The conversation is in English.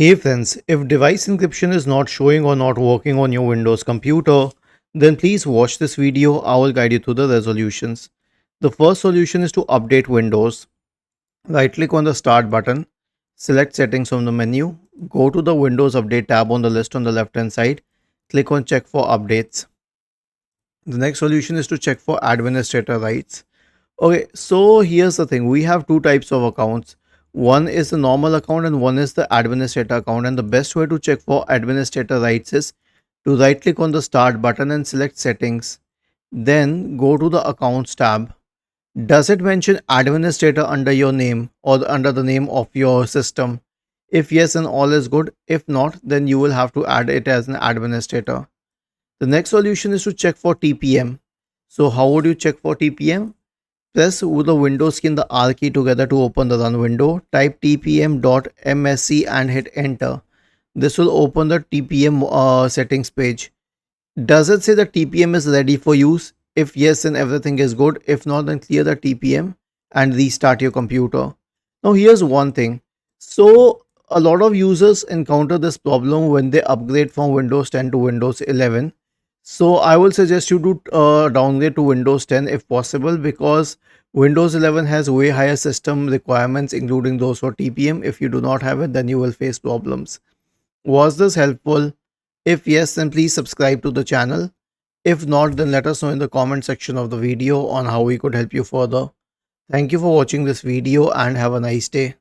Hey friends, if device encryption is not showing or not working on your Windows computer, then please watch this video. I will guide you through the resolutions. The first solution is to update Windows. Right click on the start button, select settings from the menu, go to the Windows Update tab on the list on the left hand side, click on check for updates. The next solution is to check for administrator rights. Okay, so here's the thing. We have two types of accounts. One is the normal account and one is the administrator account. And the best way to check for administrator rights is to right click on the start button and select settings. Then go to the accounts tab. Does it mention administrator under your name or under the name of your system? If yes, then all is good. If not, then you will have to add it as an administrator. The next solution is to check for TPM. So how would you check for TPM? Press with the Windows key and the R key together to open the run window. Type tpm.msc and hit enter. This will open the TPM settings page. Does it say the TPM is ready for use? If yes, then everything is good. If not, then clear the TPM and restart your computer. Now here's one thing. So a lot of users encounter this problem when they upgrade from Windows 10 to Windows 11. So I will suggest you to downgrade to Windows 10 if possible, because Windows 11 has way higher system requirements, including those for TPM. If you do not have it, then you will face problems. Was this helpful? If yes, then please subscribe to the channel. If not, then let us know in the comment section of the video on how we could help you further. Thank you for watching this video and have a nice day.